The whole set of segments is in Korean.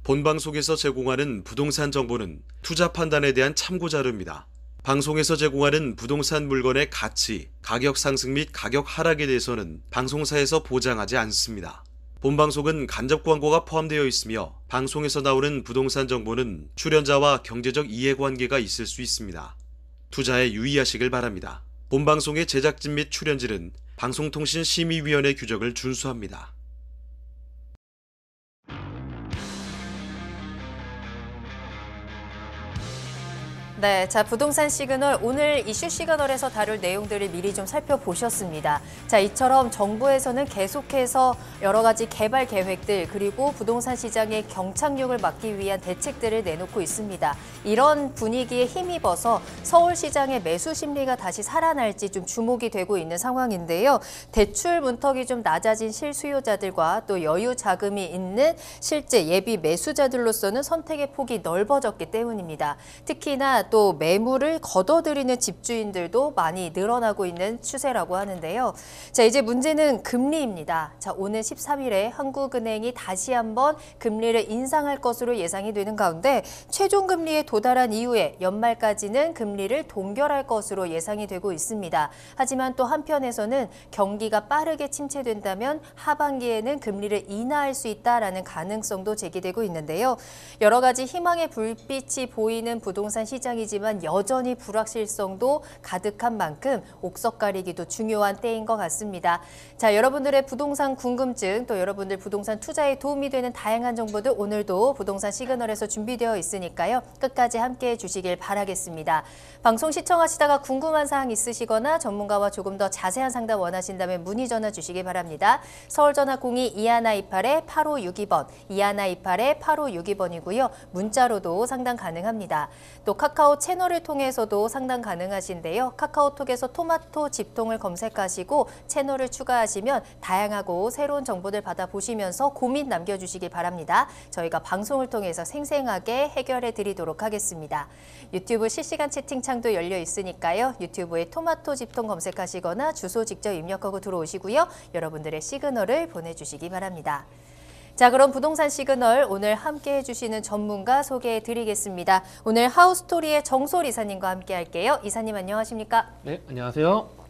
본방송에서 제공하는 부동산 정보는 투자 판단에 대한 참고 자료입니다. 방송에서 제공하는 부동산 물건의 가치, 가격 상승 및 가격 하락에 대해서는 방송사에서 보장하지 않습니다. 본방송은 간접 광고가 포함되어 있으며 방송에서 나오는 부동산 정보는 출연자와 경제적 이해관계가 있을 수 있습니다. 투자에 유의하시길 바랍니다. 본방송의 제작진 및 출연진은 방송통신심의위원회 규정을 준수합니다. 네, 자, 부동산 시그널 오늘 이슈 시그널에서 다룰 내용들을 미리 좀 살펴보셨습니다. 자, 이처럼 정부에서는 계속해서 여러 가지 개발 계획들 그리고 부동산 시장의 경착륙을 막기 위한 대책들을 내놓고 있습니다. 이런 분위기에 힘입어서 서울시장의 매수 심리가 다시 살아날지 좀 주목이 되고 있는 상황인데요. 대출 문턱이 좀 낮아진 실수요자들과 또 여유 자금이 있는 실제 예비 매수자들로서는 선택의 폭이 넓어졌기 때문입니다. 특히나 또 매물을 걷어들이는 집주인들도 많이 늘어나고 있는 추세라고 하는데요. 자, 이제 문제는 금리입니다. 자, 오늘 13일에 한국은행이 다시 한번 금리를 인상할 것으로 예상이 되는 가운데 최종 금리에 도달한 이후에 연말까지는 금리를 동결할 것으로 예상이 되고 있습니다. 하지만 또 한편에서는 경기가 빠르게 침체된다면 하반기에는 금리를 인하할 수 있다라는 가능성도 제기되고 있는데요. 여러 가지 희망의 불빛이 보이는 부동산 시장이지만 여전히 불확실성도 가득한 만큼 옥석 가리기도 중요한 때인 것 같습니다. 자, 여러분들의 부동산 궁금증 또 여러분들 부동산 투자에 도움이 되는 다양한 정보들 오늘도 부동산 시그널에서 준비되어 있으니까요. 끝까지 함께해 주시길 바라겠습니다. 방송 시청하시다가 궁금한 사항 있으시거나 전문가와 조금 더 자세한 상담 원하신다면 문의 전화 주시기 바랍니다. 서울전화 02-2128-8562번, 2128-8562번이고요. 문자로도 상담 가능합니다. 또 카카오 채널을 통해서도 상담 가능하신데요. 카카오톡에서 토마토 집통을 검색하시고 채널을 추가하시면 다양하고 새로운 정보들 받아보시면서 고민 남겨주시기 바랍니다. 저희가 방송을 통해서 생생하게 해결해 드리도록 하겠습니다. 유튜브 실시간 채팅창도 열려 있으니까요. 유튜브에 토마토 집통 검색하시거나 주소 직접 입력하고 들어오시고요. 여러분들의 시그널을 보내주시기 바랍니다. 자, 그럼 부동산 시그널 오늘 함께 해주시는 전문가 소개해 드리겠습니다. 오늘 하우스토리의 정솔 이사님과 함께 할게요. 이사님 안녕하십니까? 네, 안녕하세요.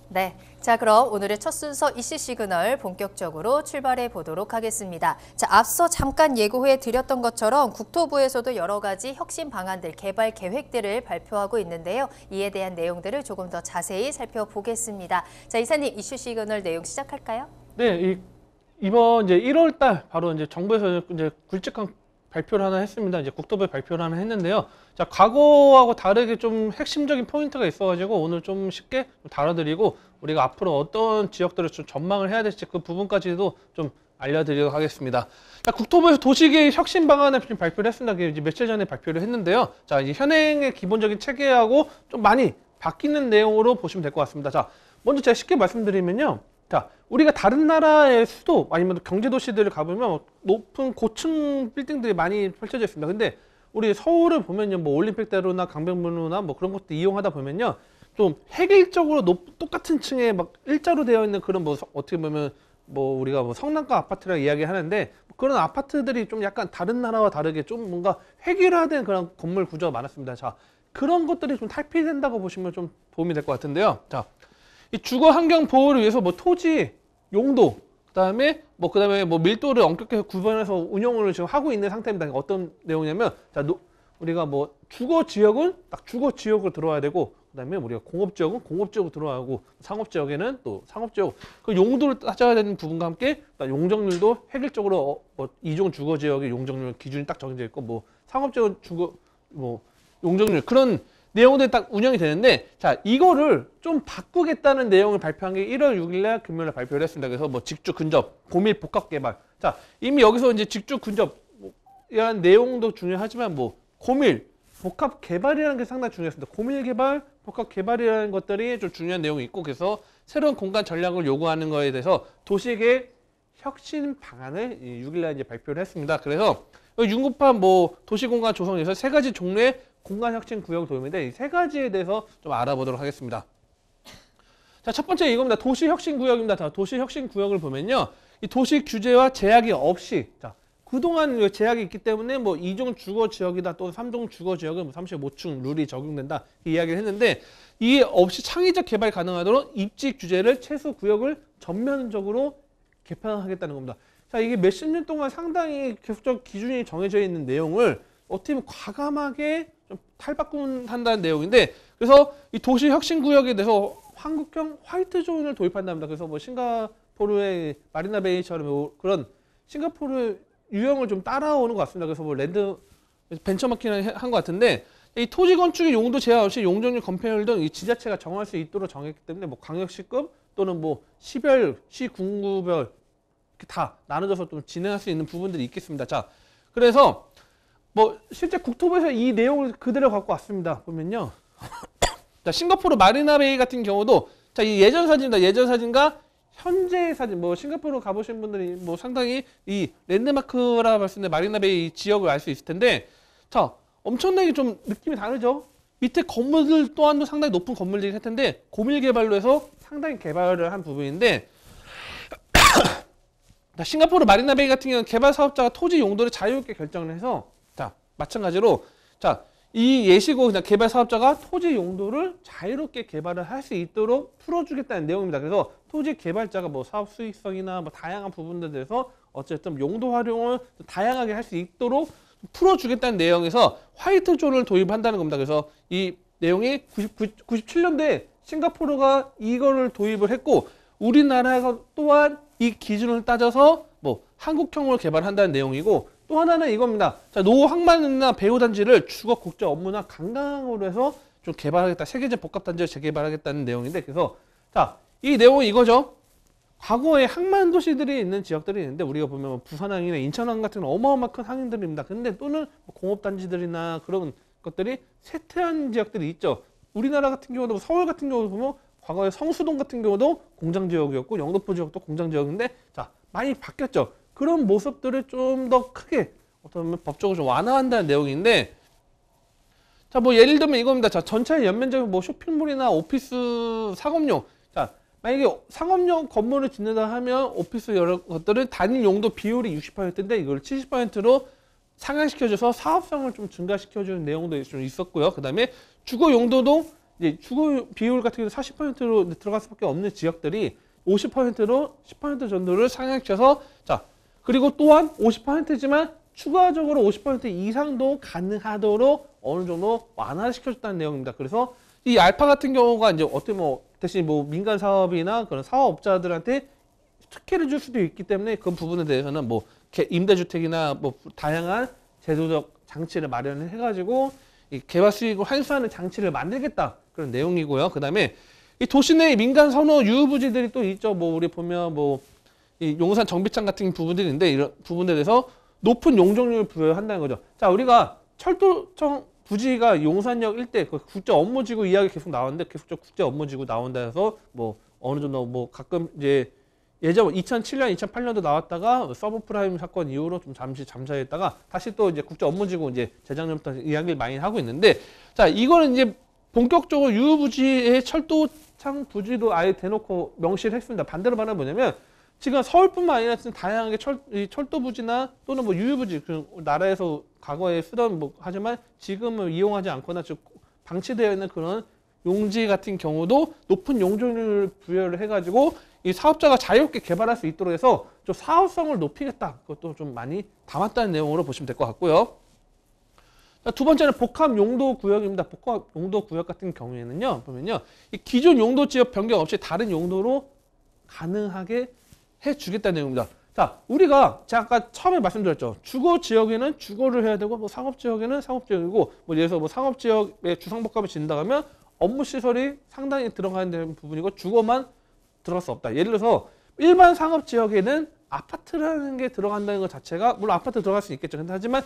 네, 자 그럼 오늘의 첫 순서 이슈 시그널 본격적으로 출발해 보도록 하겠습니다. 자, 앞서 잠깐 예고해 드렸던 것처럼 국토부에서도 여러 가지 혁신 방안들, 개발 계획들을 발표하고 있는데요. 이에 대한 내용들을 조금 더 자세히 살펴보겠습니다. 자, 이사님 이슈 시그널 내용 시작할까요? 네, 이번 이제 1월 달 바로 이제 정부에서 이제 굵직한 발표를 하나 했습니다. 이제 국토부에 발표를 하나 했는데요. 자, 과거하고 다르게 좀 핵심적인 포인트가 있어가지고 오늘 좀 쉽게 다뤄드리고 우리가 앞으로 어떤 지역들을 좀 전망을 해야 될지 그 부분까지도 좀 알려드리도록 하겠습니다. 자, 국토부에서 도시계획 혁신 방안을 지금 발표를 했습니다. 이제 며칠 전에 발표를 했는데요. 자, 이제 현행의 기본적인 체계하고 좀 많이 바뀌는 내용으로 보시면 될 것 같습니다. 자, 먼저 제가 쉽게 말씀드리면요. 자, 우리가 다른 나라의 수도 아니면 경제도시들을 가보면 높은 고층 빌딩들이 많이 펼쳐져 있습니다. 근데 우리 서울을 보면요, 뭐 올림픽대로나 강변북로나 뭐 그런 것도 이용하다 보면요, 좀 획일적으로 똑같은 층에 막 일자로 되어 있는 그런 뭐 어떻게 보면 뭐 우리가 뭐 성남가 아파트라고 이야기하는데 그런 아파트들이 좀 약간 다른 나라와 다르게 좀 뭔가 획일화된 그런 건물 구조가 많았습니다. 자, 그런 것들이 좀 탈피된다고 보시면 좀 도움이 될 것 같은데요. 자, 이 주거 환경 보호를 위해서 뭐 토지, 용도, 그다음에 뭐 밀도를 엄격하게 구분해서 운영을 지금 하고 있는 상태입니다. 어떤 내용이냐면, 자, 우리가 뭐 주거 지역은 딱 주거 지역으로 들어와야 되고, 그다음에 우리가 공업 지역은 공업 지역으로 들어가고, 상업 지역에는 또 상업 지역, 그 용도를 따져야 되는 부분과 함께 용적률도 획일적으로 뭐 이종 주거 지역의 용적률 기준이 딱 정해져 있고, 뭐 상업 지역은 용적률 그런 내용들이 딱 운영이 되는데, 자, 이거를 좀 바꾸겠다는 내용을 발표한 게 1월 6일날 금요일에 발표를 했습니다. 그래서 뭐 직주 근접, 고밀 복합 개발. 자, 이미 여기서 이제 직주 근접 이런 내용도 중요하지만 뭐 고밀 복합 개발이라는 게 상당히 중요했습니다. 고밀 개발, 복합 개발이라는 것들이 좀 중요한 내용이 있고, 그래서 새로운 공간 전략을 요구하는 거에 대해서 도시계획 혁신 방안을 6일날 이제 발표를 했습니다. 그래서 융급한 뭐 도시공간 조성에서 세 가지 종류의 공간 혁신 구역을 도입인데 이 세 가지에 대해서 좀 알아보도록 하겠습니다. 자, 첫 번째 이겁니다. 도시 혁신 구역입니다. 자, 도시 혁신 구역을 보면요, 이 도시 규제와 제약이 없이, 자, 그동안 제약이 있기 때문에 뭐 2종 주거 지역이다 또는 3종 주거 지역은 35층 룰이 적용된다 이 이야기를 했는데 이에 없이 창의적 개발 가능하도록 입지 규제를 최소 구역을 전면적으로 개편하겠다는 겁니다. 자, 이게 몇십 년 동안 상당히 계속적 기준이 정해져 있는 내용을 어떻게 보면 과감하게 좀 탈바꿈한다는 내용인데 그래서 이 도시 혁신 구역에 대해서 한국형 화이트 존을 도입한답니다. 그래서 뭐 싱가포르의 마리나 베이처럼 뭐 그런 싱가포르 유형을 좀 따라오는 것 같습니다. 그래서 뭐 랜드 벤처마킹을 한 것 같은데 이 토지 건축의 용도 제한 없이 용적률 건폐율 등 이 지자체가 정할 수 있도록 정했기 때문에 뭐 광역시급 또는 뭐 시별, 시군구별 이렇게 다 나눠져서 좀 진행할 수 있는 부분들이 있겠습니다. 자, 그래서 뭐 실제 국토부에서 이 내용을 그대로 갖고 왔습니다. 보면요. 자, 싱가포르 마리나베이 같은 경우도 자, 이 예전 사진입니다. 예전 사진과 현재 사진, 뭐 싱가포르 가보신 분들이 뭐 상당히 이 랜드마크라 말씀드린 마리나베이 지역을 알 수 있을 텐데, 자, 엄청나게 좀 느낌이 다르죠. 밑에 건물들 또한도 상당히 높은 건물들이 할 텐데 고밀 개발로 해서 상당히 개발을 한 부분인데, 자, 싱가포르 마리나베이 같은 경우는 개발 사업자가 토지 용도를 자유롭게 결정을 해서, 자, 마찬가지로 자, 이 예시고 그냥 개발 사업자가 토지 용도를 자유롭게 개발을 할 수 있도록 풀어주겠다는 내용입니다. 그래서 토지 개발자가 뭐 사업 수익성이나 뭐 다양한 부분들에 대해서 어쨌든 용도 활용을 다양하게 할 수 있도록 풀어주겠다는 내용에서 화이트 존을 도입한다는 겁니다. 그래서 이 내용이 97년도에 싱가포르가 이거를 도입을 했고 우리나라가 또한 이 기준을 따져서 뭐 한국형으로 개발한다는 내용이고, 또 하나는 이겁니다. 자, 노항만이나 배후단지를 주거 국제 업무나 관광으로 해서 좀 개발하겠다. 세계적 복합단지를 재개발하겠다는 내용인데, 그래서 자, 이 내용은 이거죠. 과거에 항만 도시들이 있는 지역들이 있는데 우리가 보면 뭐 부산항이나 인천항 같은 어마어마한 큰 항들입니다. 근데 또는 공업단지들이나 그런 것들이 쇠퇴한 지역들이 있죠. 우리나라 같은 경우도 서울 같은 경우도 보면 과거에 성수동 같은 경우도 공장지역이었고 영등포 지역도 공장지역인데, 자, 많이 바뀌었죠. 그런 모습들을 좀 더 크게 어떻게 보면 법적으로 좀 완화한다는 내용인데, 자, 뭐 예를 들면 이겁니다. 자, 전체 연면적인 뭐 쇼핑몰이나 오피스 상업용, 자, 만약에 상업용 건물을 짓는다 하면 오피스 여러 것들은 단일 용도 비율이 60%인데 이걸 70%로 상향시켜줘서 사업성을 좀 증가시켜주는 내용도 좀 있었고요. 그 다음에 주거 용도도 이제 주거 비율 같은 경우 40%로 들어갈 수밖에 없는 지역들이 50%로 10% 정도를 상향시켜서, 자, 그리고 또한 50%지만 추가적으로 50% 이상도 가능하도록 어느 정도 완화를 시켜줬다는 내용입니다. 그래서 이 알파 같은 경우가 이제 어떻게 뭐 대신 뭐 민간 사업이나 그런 사업업자들한테 특혜를 줄 수도 있기 때문에 그 부분에 대해서는 뭐 임대주택이나 뭐 다양한 제도적 장치를 마련을 해가지고 이 개발 수익을 환수하는 장치를 만들겠다, 그런 내용이고요. 그 다음에 이 도시 내 민간 선호 유후부지들이 또 있죠. 뭐 우리 보면 뭐 이 용산 정비창 같은 부분들이 있는데 이런 부분에 대해서 높은 용적률을 부여한다는 거죠. 자, 우리가 철도청 부지가 용산역 일대 그 국제 업무지구 이야기 계속 나왔는데 계속 국제 업무지구 나온다 해서 뭐 어느 정도 뭐 가끔 이제 예전 2007년, 2008년도 나왔다가 서브프라임 사건 이후로 좀 잠시 잠잠했다가 다시 또 이제 국제 업무지구 이제 재작년부터 이야기를 많이 하고 있는데, 자, 이거는 이제 본격적으로 유후부지의 철도창 부지도 아예 대놓고 명시를 했습니다. 반대로 말하면 뭐냐면 지금 서울뿐만 아니라 다양하게 철도 부지나 또는 뭐 유휴부지, 그 나라에서 과거에 쓰던 뭐 하지만 지금은 이용하지 않거나 즉 방치되어 있는 그런 용지 같은 경우도 높은 용적률 부여를 해가지고 이 사업자가 자유롭게 개발할 수 있도록 해서 좀 사업성을 높이겠다. 그것도 좀 많이 담았다는 내용으로 보시면 될 것 같고요. 자, 두 번째는 복합 용도 구역입니다. 복합 용도 구역 같은 경우에는요, 보면요, 이 기존 용도 지역 변경 없이 다른 용도로 가능하게 해주겠다는 내용입니다. 자, 우리가 제가 아까 처음에 말씀드렸죠. 주거 지역에는 주거를 해야 되고, 뭐 상업 지역에는 상업 지역이고, 뭐 예를 들어서 뭐 상업 지역에 주상복합을 짓는다 하면 업무 시설이 상당히 들어가는 부분이고 주거만 들어갈 수 없다. 예를 들어서 일반 상업 지역에는 아파트라는 게 들어간다는 것 자체가, 물론 아파트 들어갈 수 있겠죠. 하지만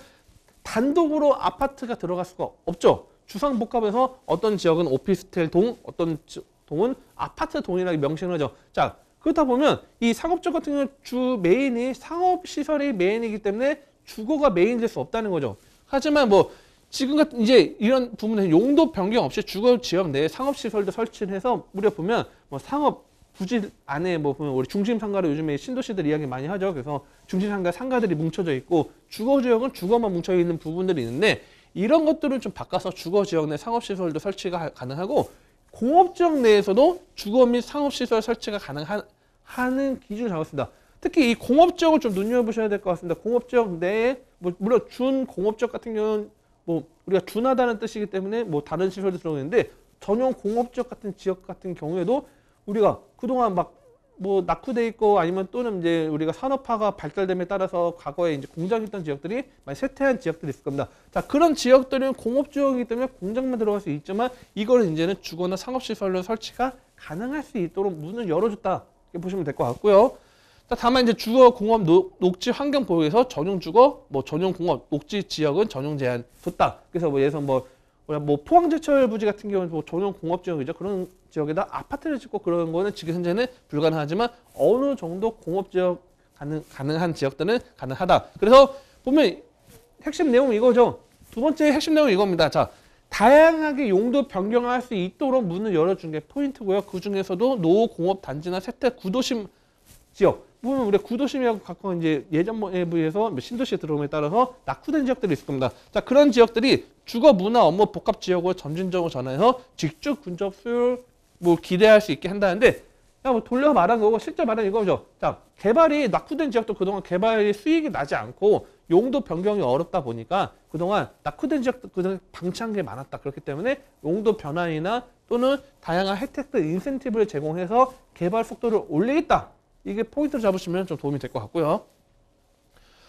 단독으로 아파트가 들어갈 수가 없죠. 주상복합에서 어떤 지역은 오피스텔 동, 어떤 동은 아파트 동이라고 명시를 하죠. 자, 그렇다 보면 이 상업적 같은 경우는 주 메인이 상업시설이 메인이기 때문에 주거가 메인 될 수 없다는 거죠. 하지만 뭐 지금 같은 이제 이런 부분에서 용도 변경 없이 주거 지역 내에 상업시설도 설치를 해서 우리가 보면 뭐 상업 부지 안에 뭐 보면 우리 중심 상가를 요즘에 신도시들 이야기 많이 하죠. 그래서 중심 상가 상가들이 뭉쳐져 있고 주거 지역은 주거만 뭉쳐 있는 부분들이 있는데 이런 것들은 좀 바꿔서 주거 지역 내 상업 시설도 설치가 가능하고 공업 지역 내에서도 주거 및 상업 시설 설치가 가능하는 기준을 잡았습니다. 특히 이 공업 지역을 좀 눈여보셔야 될 것 같습니다. 공업 지역 내에 뭐 물론 준 공업 지역 같은 경우는 뭐 우리가 준하다는 뜻이기 때문에 뭐 다른 시설도 들어오는데 전용 공업 지역 같은 지역 같은 경우에도 우리가 그동안 막 뭐 낙후돼 있고 아니면 또는 이제 우리가 산업화가 발달됨에 따라서 과거에 이제 공장이 있던 지역들이 많이 쇠퇴한 지역들이 있을 겁니다. 자, 그런 지역들은 공업 지역이기 때문에 공장만 들어갈 수 있지만 이거를 이제는 주거나 상업 시설로 설치가 가능할 수 있도록 문을 열어줬다. 이렇게 보시면 될 것 같고요. 자, 다만 이제 주거 공업 녹지 환경 보호에서 전용 주거, 뭐 전용 공업 녹지 지역은 전용 제한 뒀다. 그래서 뭐 예를 들어서 뭐 포항제철 부지 같은 경우는 뭐 전용 공업 지역이죠. 그런 지역에다 아파트를 짓고 그런 거는 지금 현재는 불가능하지만 어느 정도 공업 지역 가능한 지역들은 가능하다. 그래서 보면 핵심 내용은 이거죠. 두 번째 핵심 내용은 이겁니다. 자, 다양하게 용도 변경할 수 있도록 문을 열어준 게 포인트고요. 그 중에서도 노후공업 단지나 세대 구도심 지역. 물론 우리 구도심이라고 갖고 이제 예전에 비해서 신도시에 들어옴에 따라서 낙후된 지역들이 있을 겁니다. 자, 그런 지역들이 주거, 문화, 업무 복합 지역으로 점진적으로 전환해서 직접 근접 수요를 뭐 기대할 수 있게 한다는데, 야, 뭐 돌려 말한 거고 실제 말은 이거죠. 자, 개발이 낙후된 지역도 그동안 개발이 수익이 나지 않고 용도 변경이 어렵다 보니까 그동안 낙후된 지역도 그동안 방치한 게 많았다. 그렇기 때문에 용도 변환이나 또는 다양한 혜택들, 인센티브를 제공해서 개발 속도를 올리겠다. 이게 포인트를 잡으시면 좀 도움이 될 것 같고요.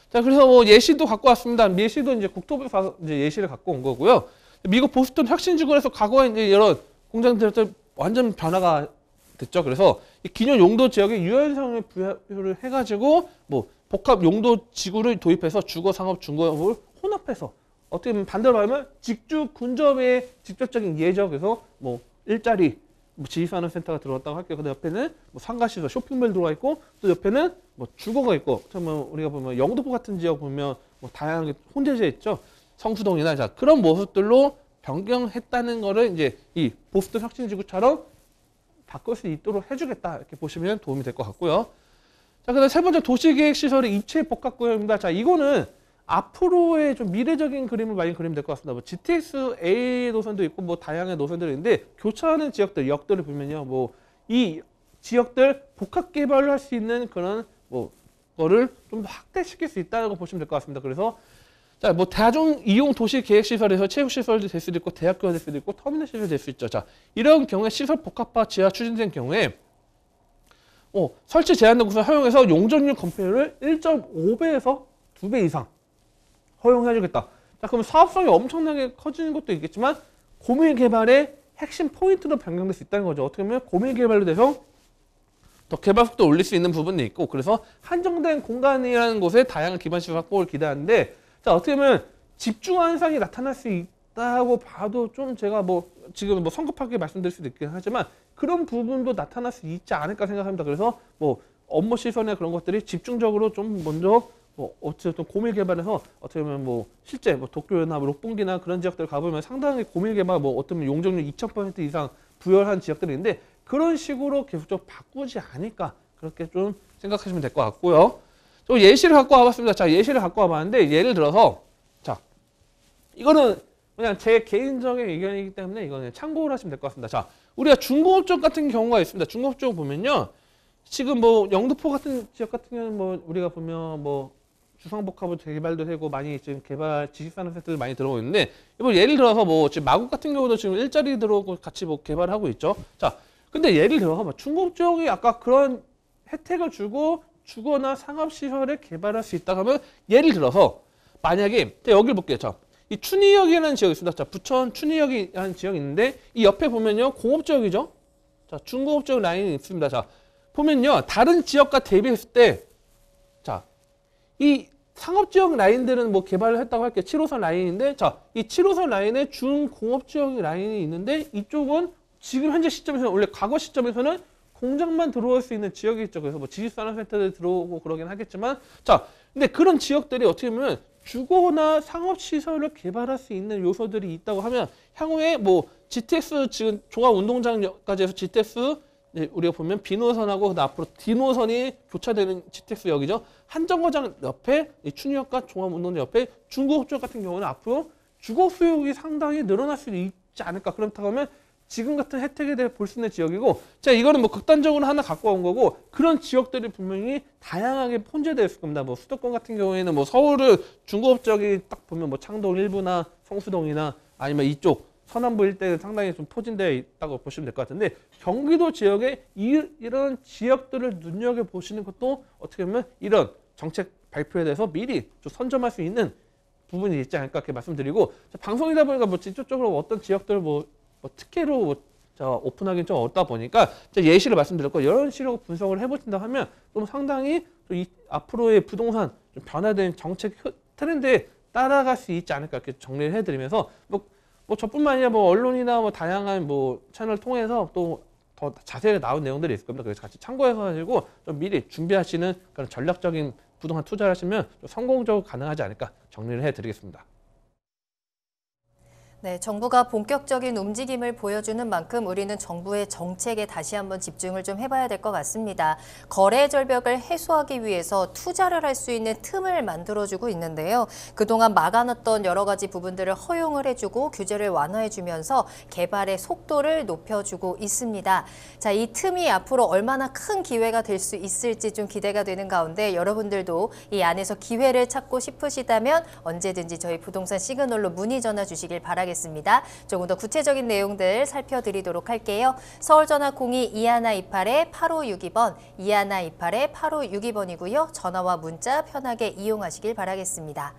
자, 그래서 뭐 예시도 갖고 왔습니다. 예시도 이제 국토부에서 이제 예시를 갖고 온 거고요. 미국 보스턴 혁신지구에서 과거에 이제 이런 공장들 완전 변화가 됐죠. 그래서 이 기존 용도 지역에 유연성을 부여를 해가지고 뭐 복합 용도 지구를 도입해서 주거, 상업, 중공업을 혼합해서 어떻게 보면 반대로 말하면 직주 근접의 직접적인 예죠. 그래서 뭐 일자리 뭐 지식산업센터가 들어왔다고 할게요. 근데 옆에는 뭐 상가시설, 쇼핑몰 들어와 있고 또 옆에는 뭐 주거가 있고, 그러면 우리가 보면 영등포 같은 지역 보면 뭐 다양하게 혼재져 있죠. 성수동이나 자 그런 모습들로 변경했다는 거를 이제 이 보스턴 혁신지구처럼 바꿀 수 있도록 해주겠다 이렇게 보시면 도움이 될 것 같고요. 자, 그다음 세 번째 도시계획 시설의 입체 복합구역입니다. 자, 이거는 앞으로의 좀 미래적인 그림을 많이 그리면 될 것 같습니다. 뭐 GTX A 노선도 있고 뭐 다양한 노선들이 있는데 교차하는 지역들, 역들을 보면요, 뭐 이 지역들 복합 개발을 할 수 있는 그런 뭐 거를 좀 확대시킬 수 있다는 거 보시면 될 것 같습니다. 그래서 자, 뭐 다중 이용 도시 계획 시설에서 체육 시설도 될 수도 있고 대학교가 될 수도 있고 터미널 시설 될 수 있죠. 자, 이런 경우에 시설 복합화 지하 추진된 경우에 설치 제한된 곳을 허용해서 용적률 검토율을 1.5배에서 2배 이상 허용해주겠다. 자, 그럼 사업성이 엄청나게 커지는 것도 있겠지만 고밀 개발의 핵심 포인트로 변경될 수 있다는 거죠. 어떻게 보면 고밀 개발로 돼서 더 개발 속도 올릴 수 있는 부분이 있고, 그래서 한정된 공간이라는 곳에 다양한 기반 시설 확보를 기대하는데, 자, 어떻게 보면 집중 현상이 나타날 수 있다고 봐도 좀 제가 뭐 지금 뭐 성급하게 말씀드릴 수도 있긴 하지만 그런 부분도 나타날 수 있지 않을까 생각합니다. 그래서 뭐 업무 시설이나 그런 것들이 집중적으로 좀 먼저 뭐 어쨌든 고밀 개발해서 어떻게 보면 뭐 실제 뭐 도쿄나 뭐 록봉기나 그런 지역들 가보면 상당히 고밀 개발 뭐 어떤 용적률 2000% 이상 부여한 지역들이 있는데 그런 식으로 계속적으로 바꾸지 않을까 그렇게 좀 생각하시면 될 것 같고요. 또 예시를 갖고 와봤습니다. 자, 예시를 갖고 와봤는데 예를 들어서 자, 이거는 그냥 제 개인적인 의견이기 때문에 이거는 참고를 하시면 될 것 같습니다. 자, 우리가 중공업적 같은 경우가 있습니다. 중공업적 보면요, 지금 뭐 영등포 같은 지역 같은 경우는 뭐 우리가 보면 뭐 주상복합으로 개발도 되고 많이 지금 개발 지식산업센터들 많이 들어오고 있는데, 이번 예를 들어서 뭐 지금 마곡 같은 경우도 지금 일자리 들어오고 같이 뭐 개발하고 있죠. 자, 근데 예를 들어서 뭐 중국 쪽이 아까 그런 혜택을 주고 주거나 상업시설을 개발할 수 있다 하면 예를 들어서 만약에 여기를 볼게요. 자, 이 춘희역이라는 지역이 있습니다. 자, 부천 춘희역이라는 지역이 있는데 이 옆에 보면요 공업지역이죠. 자, 중공업지역 라인이 있습니다. 자, 보면요 다른 지역과 대비했을 때 자, 이 상업지역 라인들은 뭐 개발을 했다고 할게요. 7호선 라인인데, 자, 이 7호선 라인에 중공업지역 라인이 있는데 이쪽은 지금 현재 시점에서는 원래 과거 시점에서는 공장만 들어올 수 있는 지역이 있죠. 그래서 뭐 지식산업센터들 들어오고 그러긴 하겠지만, 자, 근데 그런 지역들이 어떻게 보면 주거나 상업시설을 개발할 수 있는 요소들이 있다고 하면 향후에 뭐 GTX 지금 종합운동장까지 해서 GTX 우리가 보면 B 노선하고 앞으로 D 노선이 교차되는 GTX역이죠. 한정거장 옆에 이 춘희역과 종합운동장 옆에 중구호철 같은 경우는 앞으로 주거 수요가 상당히 늘어날 수 있지 않을까. 그렇다고 하면 지금 같은 혜택에 대해 볼 수 있는 지역이고, 자, 이거는 뭐 극단적으로 하나 갖고 온 거고, 그런 지역들이 분명히 다양하게 혼재되어 있을 겁니다. 뭐 수도권 같은 경우에는 뭐 서울을 중구업적이 딱 보면 뭐 창동 일부나 성수동이나 아니면 이쪽 서남부 일대에 상당히 좀 포진되어 있다고 보시면 될 것 같은데, 경기도 지역에 이런 지역들을 눈여겨보시는 것도 어떻게 보면 이런 정책 발표에 대해서 미리 좀 선점할 수 있는 부분이 있지 않을까 이렇게 말씀드리고, 방송이다 보니까 뭐 직접적으로 어떤 지역들을 뭐 특혜로 오픈하기는 좀 어렵다 보니까 예시를 말씀드렸고, 이런 식으로 분석을 해보신다 하면 좀 상당히 이 앞으로의 부동산 좀 변화된 정책 트렌드에 따라갈 수 있지 않을까 이렇게 정리를 해드리면서 뭐 저뿐만 아니라 뭐 언론이나 뭐 다양한 뭐 채널 통해서 또 더 자세하게 나온 내용들이 있을 겁니다. 그래서 같이 참고해서 가지고 좀 미리 준비하시는 그런 전략적인 부동산 투자를 하시면 좀 성공적으로 가능하지 않을까 정리를 해드리겠습니다. 네, 정부가 본격적인 움직임을 보여주는 만큼 우리는 정부의 정책에 다시 한번 집중을 좀 해봐야 될 것 같습니다. 거래 절벽을 해소하기 위해서 투자를 할 수 있는 틈을 만들어주고 있는데요. 그동안 막아놨던 여러 가지 부분들을 허용을 해주고 규제를 완화해주면서 개발의 속도를 높여주고 있습니다. 자, 이 틈이 앞으로 얼마나 큰 기회가 될 수 있을지 좀 기대가 되는 가운데, 여러분들도 이 안에서 기회를 찾고 싶으시다면 언제든지 저희 부동산 시그널로 문의 전화 주시길 바라겠습니다. 조금 더 구체적인 내용들 살펴드리도록 할게요. 서울전화 02-2128-8562번, 2128-8562번이고요. 전화와 문자 편하게 이용하시길 바라겠습니다.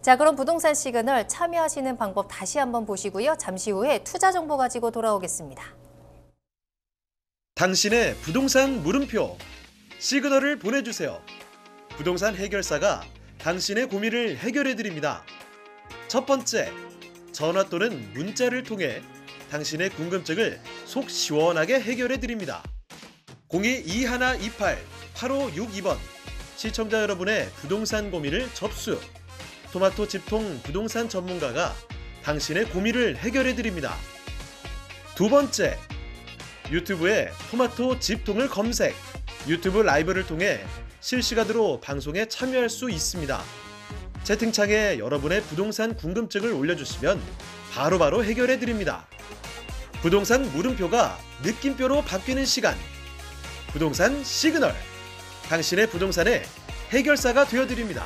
자, 그럼 부동산 시그널 참여하시는 방법 다시 한번 보시고요. 잠시 후에 투자 정보 가지고 돌아오겠습니다. 당신의 부동산 물음표 시그널을 보내주세요. 부동산 해결사가 당신의 고민을 해결해드립니다. 첫 번째, 전화 또는 문자를 통해 당신의 궁금증을 속 시원하게 해결해드립니다. 02-2128-8562번 시청자 여러분의 부동산 고민을 접수. 토마토 집통 부동산 전문가가 당신의 고민을 해결해드립니다. 두 번째, 유튜브에 토마토 집통을 검색. 유튜브 라이브를 통해 실시간으로 방송에 참여할 수 있습니다. 채팅창에 여러분의 부동산 궁금증을 올려주시면 바로바로 해결해드립니다. 부동산 물음표가 느낌표로 바뀌는 시간. 부동산 시그널. 당신의 부동산의 해결사가 되어드립니다.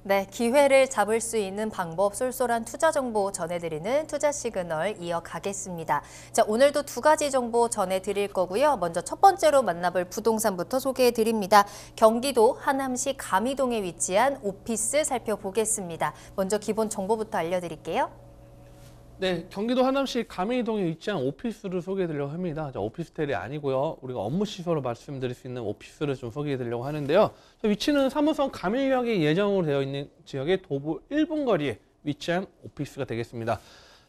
네, 기회를 잡을 수 있는 방법, 쏠쏠한 투자 정보 전해드리는 투자 시그널 이어가겠습니다. 자, 오늘도 두 가지 정보 전해드릴 거고요. 먼저 첫 번째로 만나볼 부동산부터 소개해드립니다. 경기도 하남시 감이동에 위치한 오피스 살펴보겠습니다. 먼저 기본 정보부터 알려드릴게요. 네, 경기도 하남시 감이동에 위치한 오피스를 소개해드리려고 합니다. 자, 오피스텔이 아니고요. 우리가 업무시설을 말씀드릴 수 있는 오피스를 좀 소개해드리려고 하는데요. 위치는 3호선 감일역이 예정으로 되어 있는 지역의 도보 1분 거리에 위치한 오피스가 되겠습니다.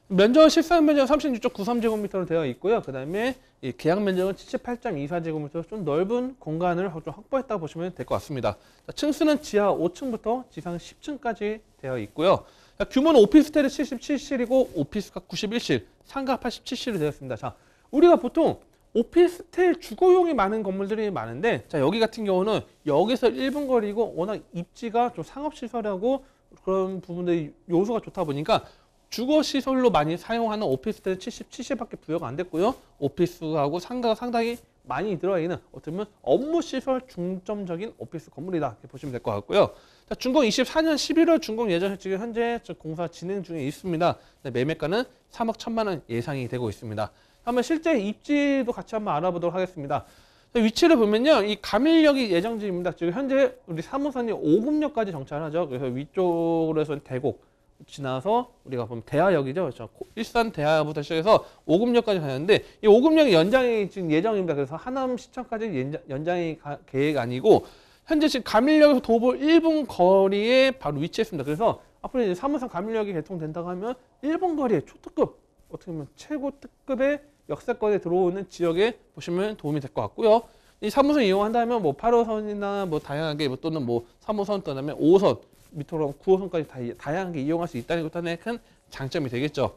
면적 실사용 면적은 36.93제곱미터로 되어 있고요. 그 다음에 계약 면적은 78.24제곱미터, 좀 넓은 공간을 좀 확보했다고 보시면 될 것 같습니다. 자, 층수는 지하 5층부터 지상 10층까지 되어 있고요. 자, 규모는 오피스텔이 77실이고 오피스가 91실, 상가 87실이 되었습니다. 자, 우리가 보통 오피스텔 주거용이 많은 건물들이 많은데, 자, 여기 같은 경우는 여기서 1분 거리고 워낙 입지가 좀 상업시설하고 그런 부분들이 요소가 좋다 보니까 주거시설로 많이 사용하는 오피스텔은 77실밖에 부여가 안 됐고요. 오피스하고 상가가 상당히 많이 들어있는 어떻게 보면 업무시설 중점적인 오피스 건물이다 이렇게 보시면 될 것 같고요. 자, 준공 24년 11월 준공 예정, 지금 현재 공사 진행 중에 있습니다. 매매가는 3억 1천만 원 예상이 되고 있습니다. 한번 실제 입지도 같이 한번 알아보도록 하겠습니다. 위치를 보면요, 이 감일역이 예정지입니다. 지금 현재 우리 3호선이 오금역까지 정차하죠. 그래서 위쪽으로 해서 대곡 지나서 우리가 보면 대하역이죠. 일산 대하부터 시작해서 오금역까지 가는데, 이 오금역의 연장이 지금 예정입니다. 그래서 하남시청까지 연장이 계획 아니고, 현재 지금 감일역에서 도보 1분 거리에 바로 위치했습니다. 그래서 앞으로 이제 3호선 감일역이 개통된다고 하면 1분 거리에 초특급, 어떻게 보면 최고 특급의 역세권에 들어오는 지역에 보시면 도움이 될 것 같고요. 이 3호선 이용한다면 뭐 8호선이나 뭐 다양하게 또는 뭐 3호선 떠나면 5호선 밑으로 9호선까지 다양하게 이용할 수 있다는 것도 하나의 큰 장점이 되겠죠.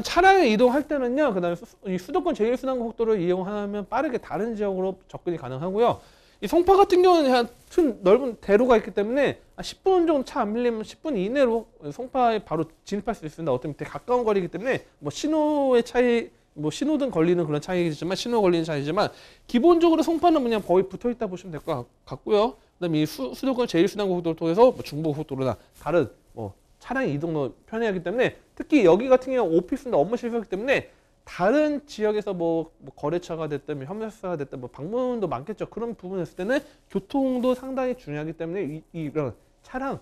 차량에 이동할 때는요, 그다음에 이 수도권 제1순환고속도로를 이용하면 빠르게 다른 지역으로 접근이 가능하고요. 이 송파 같은 경우는 그냥 큰 넓은 대로가 있기 때문에 10분 정도 차 안 밀리면 10분 이내로 송파에 바로 진입할 수 있습니다. 어쩌면 되게 가까운 거리이기 때문에 뭐 신호의 차이, 뭐 신호등 걸리는 그런 차이지만 신호 걸리는 차이지만 기본적으로 송파는 그냥 거의 붙어 있다 보시면 될 것 같고요. 그다음에 이 수도권 제1순환고속도로 통해서 뭐 중부고속도로나 다른 뭐 차량 이동도 편리하기 때문에 특히 여기 같은 경우 오피스나 업무 시설이기 때문에 다른 지역에서 뭐 거래처가 됐든 뭐 협력사가 됐든 뭐 방문도 많겠죠. 그런 부분에 있을 때는 교통도 상당히 중요하기 때문에 이런 차량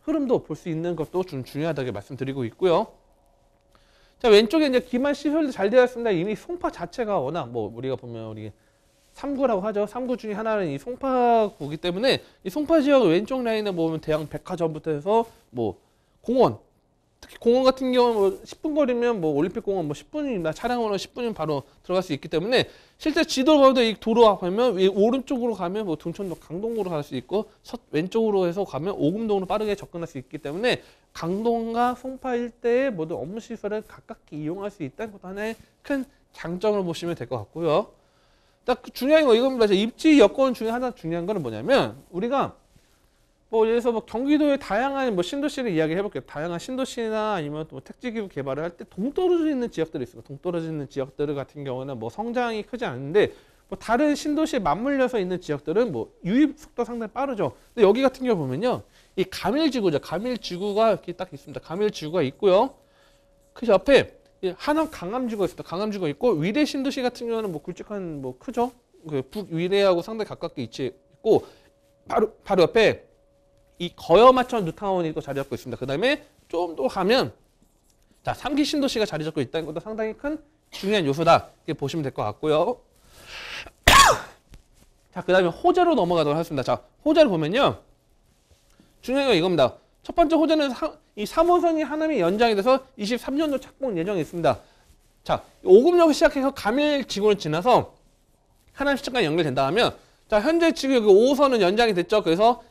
흐름도 볼 수 있는 것도 좀 중요하다고 말씀드리고 있고요. 자, 왼쪽에 이제 기반 시설도 잘 되어 있습니다. 이미 송파 자체가 워낙 뭐 우리가 보면 우리 3구라고 하죠. 3구 중에 하나는 이 송파구이기 때문에 이 송파 지역 왼쪽 라인에 보면 대형 백화점부터 해서 뭐 공원, 특히 공원 같은 경우는 뭐 10분 거리면 뭐 올림픽공원 뭐 10분이나 차량으로 10분이면 바로 들어갈 수 있기 때문에 실제 지도를 봐도 이 도로와 가면 오른쪽으로 가면 뭐 등촌도 강동구로 갈 수 있고 왼쪽으로 해서 가면 오금동으로 빠르게 접근할 수 있기 때문에 강동과 송파 일대의 모든 업무 시설을 가깝게 이용할 수 있다는 것도 하나의 큰 장점으로 보시면 될 것 같고요. 딱 중요한 거 이겁니다. 입지 여건 중에 하나 중요한 거는 뭐냐면 우리가 뭐 예를 들어서 뭐 경기도의 다양한 뭐 신도시를 이야기해 볼게요. 다양한 신도시나 아니면 또 택지기후 개발을 할 때 동떨어져 있는 지역들이 있어요. 동떨어져 있는 지역들 같은 경우는 뭐 성장이 크지 않은데 뭐 다른 신도시에 맞물려서 있는 지역들은 뭐 유입 속도 상당히 빠르죠. 근데 여기 같은 경우 보면요, 이 가밀지구죠. 가밀지구가 이렇게 딱 있습니다. 가밀지구가 있고요. 그 옆에 하남 강암지구가 있습니다. 강암지구가 있고 위례 신도시 같은 경우는 뭐 굵직한 뭐 크죠. 그 북위례하고 상당히 가깝게 위치해 있고 바로 옆에 이 거여마천 뉴타운이 또 자리 잡고 있습니다. 그 다음에 좀 더 가면 자 3기 신도시가 자리 잡고 있다는 것도 상당히 큰 중요한 요소다 이렇게 보시면 될 것 같고요. 자, 그 다음에 호재로 넘어가도록 하겠습니다. 자, 호재를 보면요, 중요한 건 이겁니다. 첫 번째 호재는 이 3호선이 하남이 연장이 돼서 23년도 착공 예정이 있습니다. 자, 오금역을 시작해서 가밀지구를 지나서 하남시청까지 연결된다 하면, 자, 현재 지금 여기 5호선은 연장이 됐죠. 그래서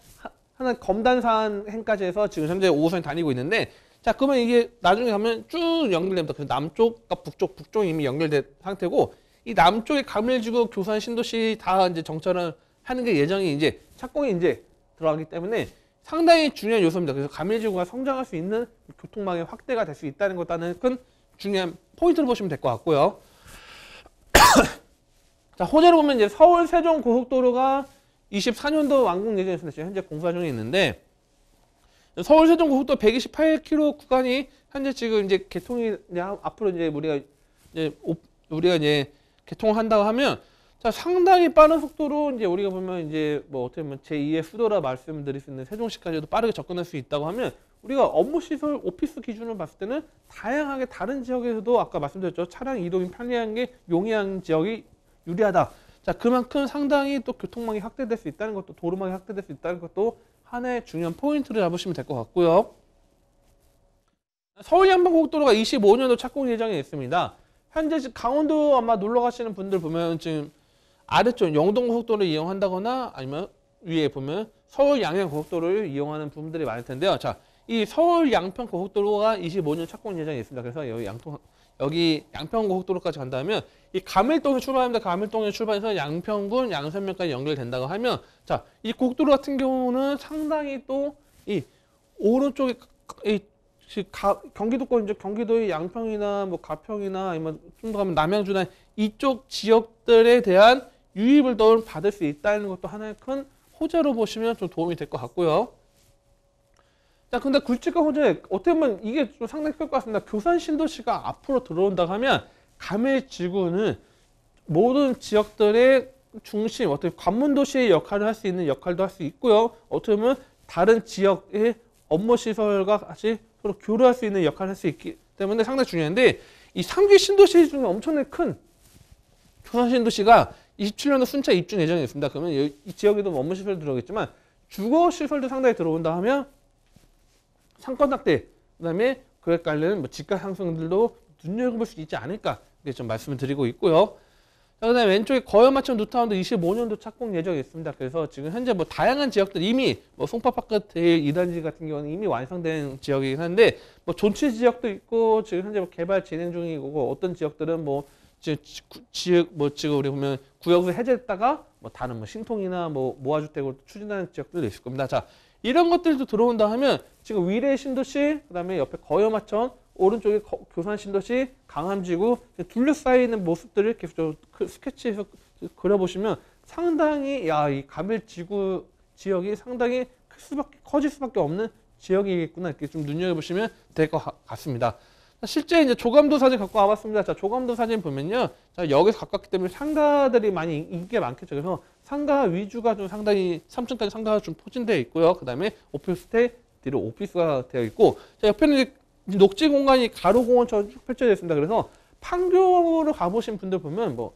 하나 검단산행까지 해서 지금 현재 5호선이 다니고 있는데, 자, 그러면 이게 나중에 가면 쭉 연결됩니다. 그래서 남쪽과 북쪽이 이미 연결된 상태고, 이 남쪽의 가밀지구, 교산, 신도시 다 이제 정차를 하는 게 예정이 이제 착공이 이제 들어가기 때문에 상당히 중요한 요소입니다. 그래서 가밀지구가 성장할 수 있는 교통망의 확대가 될 수 있다는 것도 하나는 큰 중요한 포인트를 보시면 될 것 같고요. 자, 호재로 보면 이제 서울 세종 고속도로가 24년도 완공 예정이었습니다. 지금 현재 공사 중에 있는데, 서울 세종 고속도로 128km 구간이 현재 지금 이제 개통이 이제 앞으로 이제 우리가 이제 개통을 한다고 하면, 자, 상당히 빠른 속도로 이제 우리가 보면 이제 뭐 어떻게 보면 제2의 수도라 말씀드릴 수 있는 세종시까지도 빠르게 접근할 수 있다고 하면, 우리가 업무 시설 오피스 기준으로 봤을 때는 다양하게 다른 지역에서도 아까 말씀드렸죠. 차량 이동이 편리한 게 용이한 지역이 유리하다. 자, 그만큼 상당히 또 교통망이 확대될 수 있다는 것도, 도로망이 확대될 수 있다는 것도 하나의 중요한 포인트를 잡으시면 될 것 같고요. 서울 양평고속도로가 25년도 착공 예정에 있습니다. 현재 강원도 아마 놀러 가시는 분들 보면 지금 아래쪽 영동고속도로를 이용한다거나 아니면 위에 보면 서울 양양고속도로를 이용하는 분들이 많을 텐데요. 자, 이 서울 양평고속도로가 25년 착공 예정에 있습니다. 그래서 여기 양평고속도로까지 간다면 이 가밀동에 출발합니다. 가밀동에 출발해서 양평군, 양산면까지 연결된다고 하면, 자, 이 고속도로 같은 경우는 상당히 또 이 오른쪽에 경기도권 이제 경기도의 양평이나 뭐 가평이나 아니면 좀 더 가면 남양주나 이쪽 지역들에 대한 유입을 더 받을 수 있다는 것도 하나의 큰 호재로 보시면 좀 도움이 될 것 같고요. 자, 근데 굵직한 호재 어떻게 보면 이게 좀 상당히 클 것 같습니다. 교산 신도시가 앞으로 들어온다고 하면 가밀지구는 모든 지역들의 중심, 어떻게 관문 도시의 역할을 할 수 있는 역할도 할 수 있고요. 어떻게 보면 다른 지역의 업무 시설과 같이 서로 교류할 수 있는 역할을 할 수 있기 때문에 상당히 중요한데, 이 3기 신도시 중에 엄청나게 큰 교산 신도시가 27년도 순차 입주 예정이 있습니다. 그러면 이 지역에도 업무 시설이 들어오겠지만 주거 시설도 상당히 들어온다 하면 상권 확대, 그다음에 그에 관련 뭐 집가 상승들도 눈여겨볼 수 있지 않을까 이렇게 좀 말씀을 드리고 있고요. 자, 그다음에 왼쪽에 거여마천 뉴타운도 25년도 착공 예정이 있습니다. 그래서 지금 현재 뭐 다양한 지역들 이미 뭐 송파파크 제2단지 같은 경우는 이미 완성된 지역이긴 한데 뭐 존치 지역도 있고 지금 현재 뭐 개발 진행 중이고 어떤 지역들은 뭐 지역 뭐 지금 우리 보면 구역을 해제했다가 뭐 다른 뭐 신통이나 뭐 모아주택으로 추진하는 지역들도 있을 겁니다. 자, 이런 것들도 들어온다 하면 지금 위례 신도시, 그다음에 옆에 거여마천, 오른쪽에 교산 신도시, 강암지구 둘러싸여 있는 모습들을 이렇게 스케치해서 그려보시면 상당히 이 가밀지구 지역이 상당히 커질 수밖에 없는 지역이겠구나 이렇게 좀 눈여겨보시면 될 것 같습니다. 실제 이제 조감도 사진 갖고 와봤습니다. 자, 조감도 사진 보면요. 자, 여기서 가깝기 때문에 상가들이 많이 인기가 많겠죠. 그래서 상가 위주가 좀 상당히 3층까지 상가가 좀 포진되어 있고요. 그 다음에 오피스텔 뒤로 오피스가 되어 있고, 자, 옆에는 이제 녹지 공간이 가로 공원처럼 쭉 펼쳐져 있습니다. 그래서 판교로 가보신 분들 보면 뭐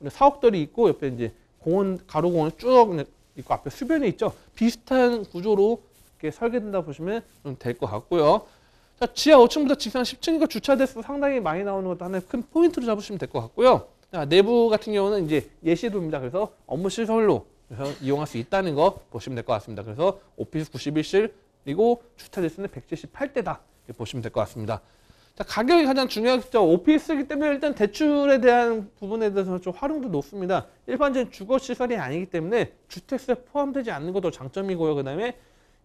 사옥들이 있고 옆에 이제 공원 가로 공원 쭉 있고 앞에 수변이 있죠. 비슷한 구조로 이렇게 설계된다 보시면 좀 될 것 같고요. 자, 지하 5층부터 지상 10층이니까 주차 대수 상당히 많이 나오는 것도 하나의 큰 포인트로 잡으시면 될 것 같고요. 자, 내부 같은 경우는 이제 예시도입니다. 그래서 업무 시설로 이용할 수 있다는 거 보시면 될 것 같습니다. 그래서 오피스 91실 그리고 주차 대수는 178대다 보시면 될 것 같습니다. 자, 가격이 가장 중요하겠죠. 오피스이기 때문에 일단 대출에 대한 부분에 대해서 좀 활용도 높습니다. 일반적인 주거 시설이 아니기 때문에 주택수에 포함되지 않는 것도 장점이고요. 그 다음에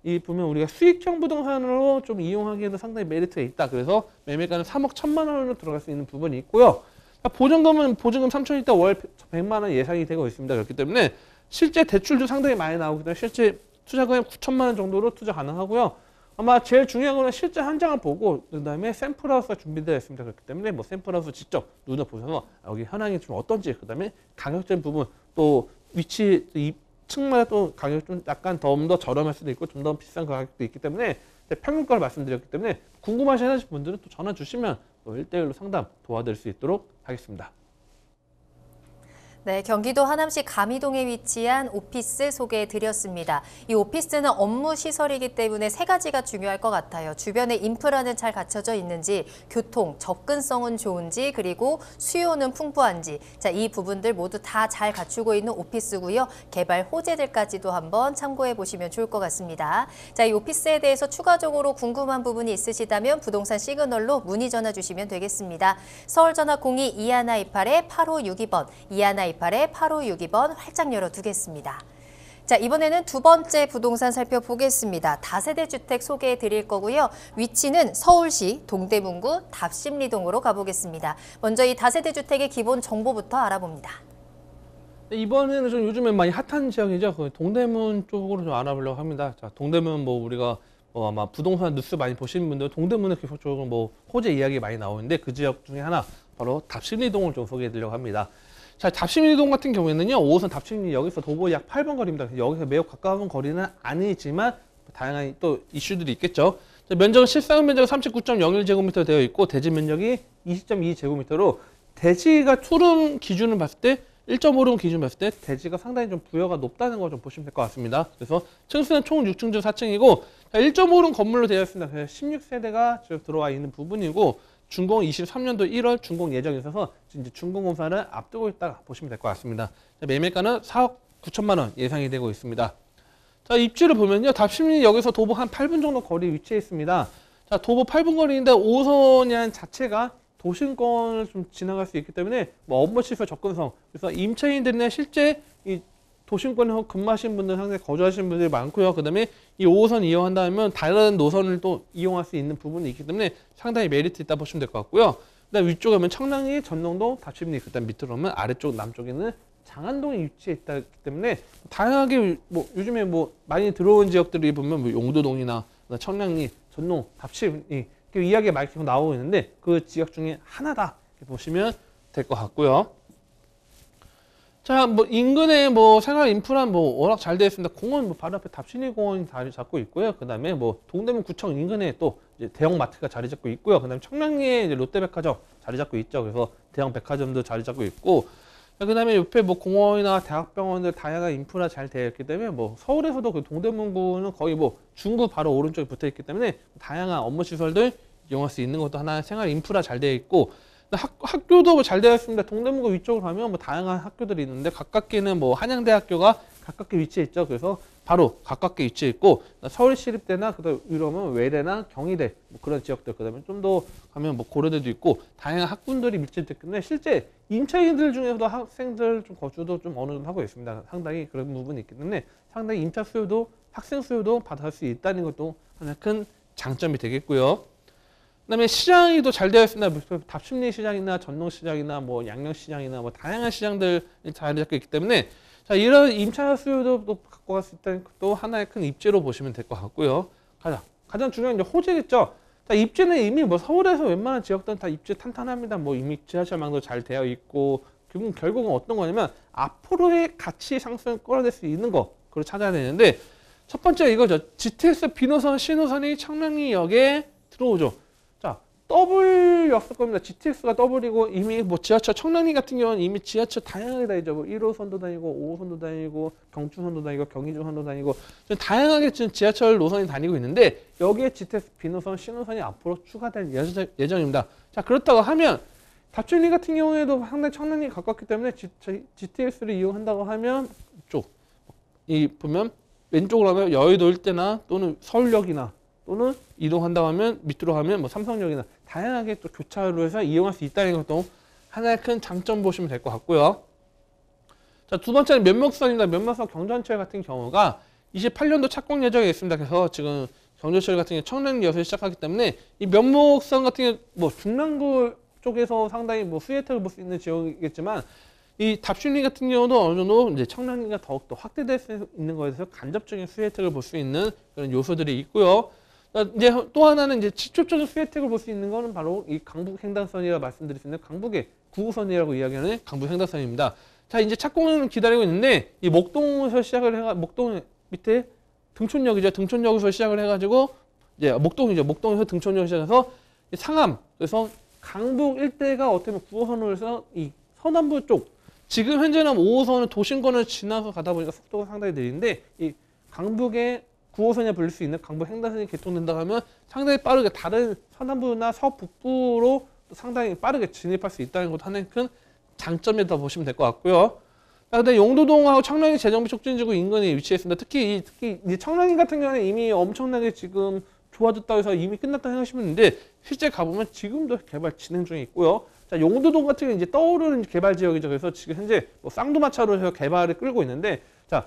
이 보면 우리가 수익형 부동산으로 좀 이용하기에도 상당히 메리트가 있다. 그래서 매매가는 3억 1천만 원으로 들어갈 수 있는 부분이 있고요. 보증금은 보증금 3천이 있다 월 100만 원 예상이 되고 있습니다. 그렇기 때문에 실제 대출도 상당히 많이 나오기 때문에 실제 투자금액 9천만 원 정도로 투자 가능하고요. 아마 제일 중요한 거는 실제 한 장을 보고 그다음에 샘플하우스가 준비되어 있습니다. 그렇기 때문에 뭐 샘플하우스 직접 눈을 보셔서 여기 현황이 좀 어떤지 그다음에 가격적인 부분 또 위치 층마다 또 가격이 좀 약간 더 저렴할 수도 있고 좀 더 비싼 가격도 있기 때문에 평균가를 말씀드렸기 때문에 궁금하신 분들은 또 전화 주시면 또 1대1로 상담 도와드릴 수 있도록 하겠습니다. 네, 경기도 하남시 가미동에 위치한 오피스 소개해 드렸습니다. 이 오피스는 업무 시설이기 때문에 세 가지가 중요할 것 같아요. 주변에 인프라는 잘 갖춰져 있는지, 교통, 접근성은 좋은지, 그리고 수요는 풍부한지. 자, 이 부분들 모두 다 잘 갖추고 있는 오피스고요. 개발 호재들까지도 한번 참고해 보시면 좋을 것 같습니다. 자, 이 오피스에 대해서 추가적으로 궁금한 부분이 있으시다면 부동산 시그널로 문의 전화 주시면 되겠습니다. 서울 전화 02-2128-8562번, 2128-8562번 활짝 열어두겠습니다. 자, 이번에는 두 번째 부동산 살펴보겠습니다. 다세대 주택 소개해 드릴 거고요. 위치는 서울시 동대문구 답심리동으로 가보겠습니다. 먼저 이 다세대 주택의 기본 정보부터 알아봅니다. 이번에는 좀 요즘에 많이 핫한 지역이죠. 그 동대문 쪽으로 좀 알아보려고 합니다. 자, 동대문 뭐 우리가 아마 부동산 뉴스 많이 보시는 분들 동대문에 계속적으로 뭐 호재 이야기 많이 나오는데 그 지역 중에 하나 바로 답심리동을 좀 소개해 드리려고 합니다. 자, 답심리동 같은 경우에는요, 5호선 답심리 여기서 도보 약 8번 거리입니다. 여기서 매우 가까운 거리는 아니지만 다양한 또 이슈들이 있겠죠. 자, 면적은 실사용 면적은 39.01제곱미터 되어 있고 대지 면적이 20.2제곱미터로 대지가 투룸 기준을 봤을 때 1.5룸 기준 봤을 때 대지가 상당히 좀 부여가 높다는 걸 좀 보시면 될 것 같습니다. 그래서 층수는 총 6층 중 4층이고 1.5룸 건물로 되어 있습니다. 그래서 16세대가 지금 들어와 있는 부분이고 준공 23년도 1월 준공 예정이 있어서 이제 준공 공사를 앞두고 있다 보시면 될 것 같습니다. 매매가는 4억 9천만 원 예상이 되고 있습니다. 자, 입지를 보면요. 답심리 여기서 도보 한 8분 정도 거리 위치해 있습니다. 자, 도보 8분 거리인데 5호선이라는 자체가 도심권을 좀 지나갈 수 있기 때문에 뭐 업무 시설 접근성 그래서 임차인들이나 실제 이 도심권에 근무하시는 분들 상당히 거주하시는 분들이 많고요. 그다음에 이 5호선 이용한다면 다른 노선을 또 이용할 수 있는 부분이 있기 때문에 상당히 메리트 있다 보시면 될 것 같고요. 그다음 위쪽에 오면 청량리, 전농동, 답심리, 그다음 밑으로 오면 아래쪽 남쪽에는 장안동이 위치해 있기 때문에 다양하게 뭐 요즘에 뭐 많이 들어온 지역들이 보면 뭐 용도동이나 청량리, 전농, 답심리 이야기가 많이 계속 나오고 있는데 그 지역 중에 하나다 이렇게 보시면 될 것 같고요. 자, 뭐 인근에 뭐 생활 인프라 뭐 워낙 잘 되어 있습니다. 공원 뭐 바로 앞에 답심리 공원이 자리 잡고 있고요. 그다음에 뭐 동대문 구청 인근에 또 이제 대형 마트가 자리 잡고 있고요. 그다음에 청량리에 이제 롯데백화점 자리 잡고 있죠. 그래서 대형 백화점도 자리 잡고 있고, 그다음에 옆에 뭐 공원이나 대학병원들 다양한 인프라 잘 되어 있기 때문에 뭐 서울에서도 그 동대문구는 거의 뭐 중구 바로 오른쪽에 붙어 있기 때문에 다양한 업무 시설들 이용할 수 있는 것도 하나 생활 인프라 잘 되어 있고, 학교도 뭐 잘 되어 있습니다. 동대문구 위쪽으로 가면 뭐 다양한 학교들이 있는데 가깝게는 뭐 한양대학교가 가깝게 위치해 있죠. 그래서 바로 가깝게 위치해 있고 서울시립대나 그다음 이러면 외대나 경희대 뭐 그런 지역들 그다음에 좀 더 가면 뭐 고려대도 있고 다양한 학군들이 밀집됐기 때문에 실제 임차인들 중에서도 학생들 좀 거주도 좀 어느 정도 하고 있습니다. 상당히 그런 부분이 있기 때문에 상당히 임차 수요도 학생 수요도 받을 수 있다는 것도 하나 큰 장점이 되겠고요. 그다음에 시장이 또 잘 되어 있습니다. 답심리 시장이나 전농 시장이나 뭐 양령 시장이나 뭐 다양한 시장들이 잘 되어 있기 때문에 자, 이런 임차 수요도 또 갖고 갈 수 있다는 것도 하나의 큰 입지로 보시면 될 것 같고요. 가장 중요한 이제 호재겠죠. 자, 입지는 이미 뭐 서울에서 웬만한 지역들은 다 입지 탄탄합니다. 뭐 이미 지하철망도 잘 되어 있고 결국은 어떤 거냐면 앞으로의 가치 상승을 끌어낼 수 있는 거 그걸 찾아야 되는데 첫 번째 이거죠. GTX 비노선 신호선이 청량리역에 들어오죠. 자, 더블이었을 겁니다. GTX가 더블이고 이미 뭐 지하철 청량리 같은 경우는 이미 지하철 다양하게 다니죠. 뭐 1호선도 다니고 5호선도 다니고 경추선도 다니고 경의중선도 다니고 좀 다양하게 지금 지하철 노선이 다니고 있는데 여기에 GTX 비노선 신호선이 앞으로 추가될 예정입니다. 자, 그렇다고 하면 답준리 같은 경우에도 상당히 청량리 가깝기 때문에 GTX를 이용한다고 하면 이 보면 왼쪽으로 하면 여의도 일대나 또는 서울역이나 또는 이동한다고 하면 밑으로 가면 뭐 삼성역이나 다양하게 또 교차로 해서 이용할 수 있다는 것도 하나의 큰 장점 보시면 될 것 같고요. 자, 두 번째는 면목선입니다. 면목선 경전철 같은 경우가 28년도 착공 예정에 있습니다. 그래서 지금 경전철 같은 경우 청량리역에서 시작하기 때문에 이 면목선 같은 경우 뭐 중랑구 쪽에서 상당히 뭐 수혜 혜택을 볼 수 있는 지역이겠지만 이 답심리 같은 경우도 어느 정도 이제 청량리가 더욱더 확대될 수 있는 거에 대해서 간접적인 수혜 혜택을 볼 수 있는 그런 요소들이 있고요. 이제 또 하나는 이제 직접적인 수혜 혜택을 볼 수 있는 거는 바로 이 강북 횡단선이라 말씀드릴 수 있는 강북의 9호선이라고 이야기하는 강북 횡단선입니다. 자, 이제 착공을 기다리고 있는데 이 목동에서 시작을 해가 목동 밑에 등촌역이죠. 등촌역에서 시작을 해가지고 이제 목동이죠. 목동에서 등촌역 시작해서 상암 그래서 강북 일대가 어떻게 보면 9호선으로 해서 이 서남부 쪽 지금 현재는 5호선은 도심권을 지나서 가다 보니까 속도가 상당히 느린데 이 강북의 9호선에 불릴 수 있는 강북 횡단선이 개통된다고 하면 상당히 빠르게 다른 서남부나 서북부로 상당히 빠르게 진입할 수 있다는 것도 하나의 큰 장점이다 보시면 될 것 같고요. 근데 용도동하고 청량리 재정비 촉진지구 인근에 위치해 있습니다. 특히 이 청량리 같은 경우는 이미 엄청나게 지금 좋아졌다고 해서 이미 끝났다고 생각하시면 되는데 실제 가보면 지금도 개발 진행 중에 있고요. 자, 용도동 같은 경우는 이제 떠오르는 개발 지역이죠. 그래서 지금 현재 뭐 쌍두마차로 해서 개발을 끌고 있는데 자,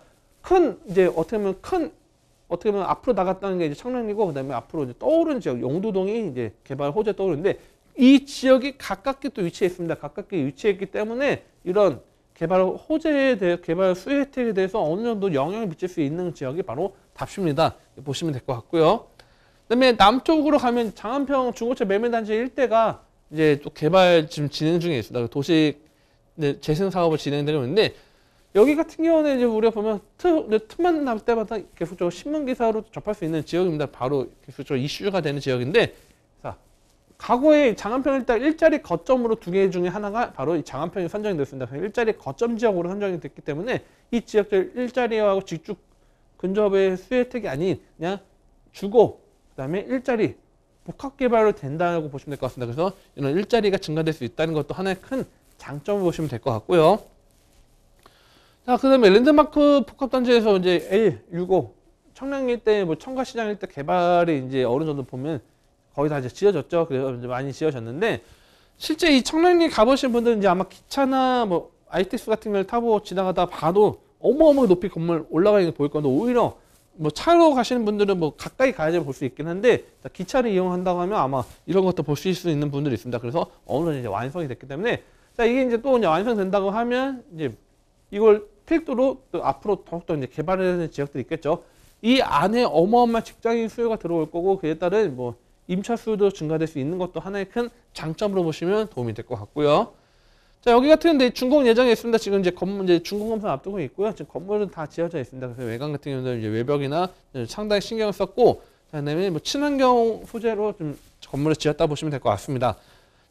어떻게 보면 앞으로 나갔다는 게 이제 청량리고 그다음에 앞으로 이제 떠오르는 지역 용도동이 이제 개발 호재 떠오르는데 이 지역이 가깝게 또 위치해 있습니다. 가깝게 위치했기 때문에 이런 개발 호재에 대해 개발 수혜 혜택에 대해서 어느 정도 영향을 미칠 수 있는 지역이 바로 답심리다 보시면 될 것 같고요. 그다음에 남쪽으로 가면 장안평 중고차 매매단지 일대가 이제 또 개발 지금 진행 중에 있습니다. 도시 재생 사업을 진행되고 있는데 여기 같은 경우는 이제 우리가 보면 틈만 날 때마다 계속적으로 신문 기사로 접할 수 있는 지역입니다. 바로 계속적으로 이슈가 되는 지역인데, 자, 과거에 장안평 일자리 거점으로 두 개 중에 하나가 바로 이 장안평이 선정이 됐습니다. 일자리 거점 지역으로 선정이 됐기 때문에 이 지역들 일자리하고 직접 근접의 수혜 혜택이 아닌 그냥 주거, 그다음에 일자리 복합 개발로 된다고 보시면 될 것 같습니다. 그래서 이런 일자리가 증가될 수 있다는 것도 하나의 큰 장점을 보시면 될 것 같고요. 자, 그다음에 랜드마크 복합단지에서 이제 L65 청량리 일대, 뭐 청가시장 일대 개발이 이제 어느 정도 보면 거의 다 이제 지어졌죠. 그래서 이제 많이 지어졌는데 실제 이 청량리 가보신 분들은 이제 아마 기차나 뭐 ITX 같은 걸 타고 지나가다 봐도 어마어마하게 높이 건물 올라가 있는 게 보일 건데 오히려 뭐 차로 가시는 분들은 뭐 가까이 가야지 볼 수 있긴 한데 기차를 이용한다고 하면 아마 이런 것도 볼 수 있는 분들이 있습니다. 그래서 어느 정도 이제 완성이 됐기 때문에 자, 이게 이제 또 이제 완성된다고 하면 이제 이걸 필두로 또 앞으로 더욱더 이제 개발하는 지역들이 있겠죠. 이 안에 어마어마한 직장인 수요가 들어올 거고 그에 따른 뭐 임차 수요도 증가될 수 있는 것도 하나의 큰 장점으로 보시면 도움이 될 것 같고요. 자, 여기 같은 데 준공 예정에 있습니다. 지금 이제 건물 이제 준공 검사 앞두고 있고요. 지금 건물은 다 지어져 있습니다. 그래서 외관 같은 경우는 이제 외벽이나 상당히 신경을 썼고, 그다음에 뭐 친환경 소재로 좀 건물을 지었다 보시면 될 것 같습니다.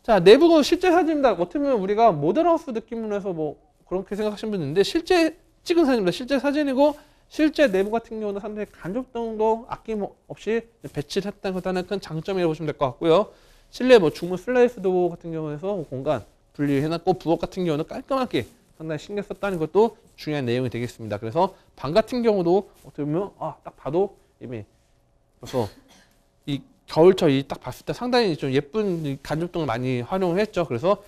자, 내부 실제 사진입니다. 어떻게 보면 우리가 모델하우스 느낌으로 해서 뭐 그렇게 생각하시는 분이 있는데 실제 찍은 사진입니다. 실제 사진이고 실제 내부 같은 경우는 상당히 간접등도 아낌없이 배치를 했다는 것도 하나의 큰 장점이라고 보시면 될 것 같고요. 실내 뭐 중문 슬라이스 도어 같은 경우에서 공간 분리해놨고 부엌 같은 경우는 깔끔하게 상당히 신경 썼다는 것도 중요한 내용이 되겠습니다. 그래서 방 같은 경우도 어떻게 보면 딱 봐도 이미 벌써 이 겨울철 딱 봤을 때 상당히 좀 예쁜 간접등을 많이 활용을 했죠. 그래서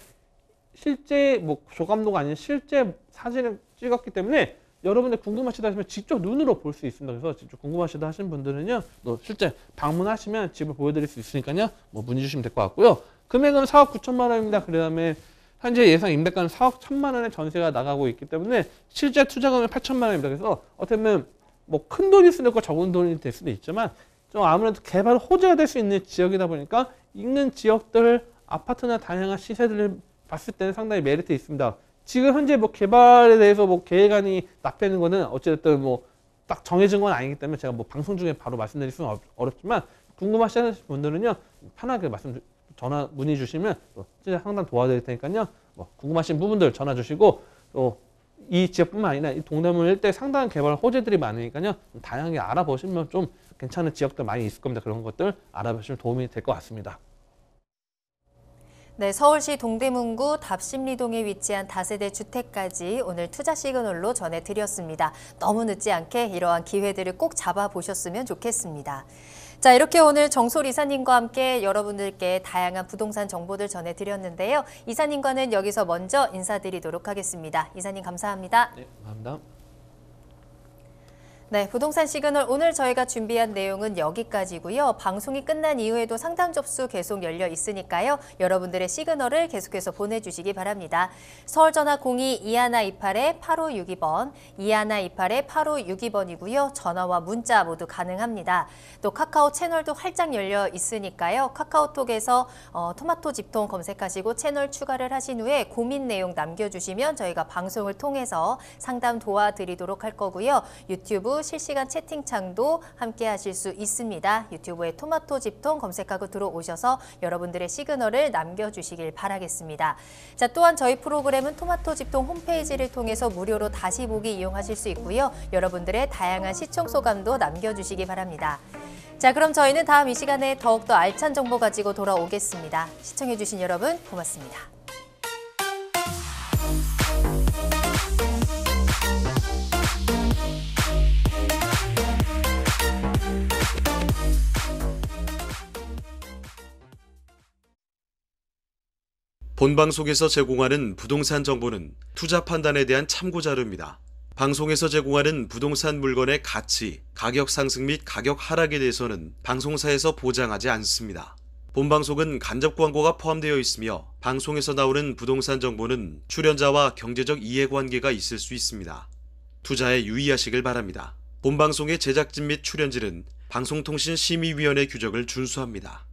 실제 뭐 조감도가 아닌 실제 사진을 찍었기 때문에 여러분들 궁금하시다 하시면 직접 눈으로 볼 수 있습니다. 그래서 직접 궁금하시다 하시는 분들은요, 또 실제 방문하시면 집을 보여드릴 수 있으니까요, 뭐 문의 주시면 될 것 같고요. 금액은 4억 9천만 원입니다. 그다음에 현재 예상 임대가는 4억 1천만 원의 전세가 나가고 있기 때문에 실제 투자금은 8천만 원입니다. 그래서 어떻게 보면 뭐 큰 돈일 수도 있고 적은 돈이 될 수도 있지만 좀 아무래도 개발 호재가 될 수 있는 지역이다 보니까 있는 지역들 아파트나 다양한 시세들을 봤을 때는 상당히 메리트 있습니다. 지금 현재 뭐 개발에 대해서 뭐 계획안이 납되는 거는 어쨌든 뭐 딱 정해진 건 아니기 때문에 제가 뭐 방송 중에 바로 말씀드릴 수는 어렵지만 궁금하시는 분들은요 편하게 전화 문의 주시면 진짜 상담 도와드릴 테니까요. 뭐 궁금하신 부분들 전화 주시고 또 이 지역뿐만 아니라 이 동대문 일대 상당한 개발 호재들이 많으니까요. 다양하게 알아보시면 좀 괜찮은 지역들 많이 있을 겁니다. 그런 것들 알아보시면 도움이 될 것 같습니다. 네, 서울시 동대문구 답심리동에 위치한 다세대 주택까지 오늘 투자 시그널로 전해드렸습니다. 너무 늦지 않게 이러한 기회들을 꼭 잡아보셨으면 좋겠습니다. 자, 이렇게 오늘 정솔 이사님과 함께 여러분들께 다양한 부동산 정보들 전해드렸는데요. 이사님과는 여기서 먼저 인사드리도록 하겠습니다. 이사님 감사합니다. 네, 감사합니다. 네, 부동산 시그널 오늘 저희가 준비한 내용은 여기까지고요. 방송이 끝난 이후에도 상담 접수 계속 열려 있으니까요. 여러분들의 시그널을 계속해서 보내주시기 바랍니다. 서울전화 02-2128-8562번, 2128-8562번이고요. 전화와 문자 모두 가능합니다. 또 카카오 채널도 활짝 열려 있으니까요. 카카오톡에서 토마토 집통 검색하시고 채널 추가를 하신 후에 고민 내용 남겨주시면 저희가 방송을 통해서 상담 도와드리도록 할 거고요. 유튜브 실시간 채팅창도 함께 하실 수 있습니다. 유튜브에 토마토 집통 검색하고 들어오셔서 여러분들의 시그널을 남겨주시길 바라겠습니다. 자, 또한 저희 프로그램은 토마토 집통 홈페이지를 통해서 무료로 다시 보기 이용하실 수 있고요. 여러분들의 다양한 시청 소감도 남겨주시기 바랍니다. 자, 그럼 저희는 다음 이 시간에 더욱더 알찬 정보 가지고 돌아오겠습니다. 시청해주신 여러분 고맙습니다. 본방송에서 제공하는 부동산 정보는 투자 판단에 대한 참고 자료입니다. 방송에서 제공하는 부동산 물건의 가치, 가격 상승 및 가격 하락에 대해서는 방송사에서 보장하지 않습니다. 본방송은 간접 광고가 포함되어 있으며 방송에서 나오는 부동산 정보는 출연자와 경제적 이해관계가 있을 수 있습니다. 투자에 유의하시길 바랍니다. 본방송의 제작진 및 출연진은 방송통신심의위원회 규정을 준수합니다.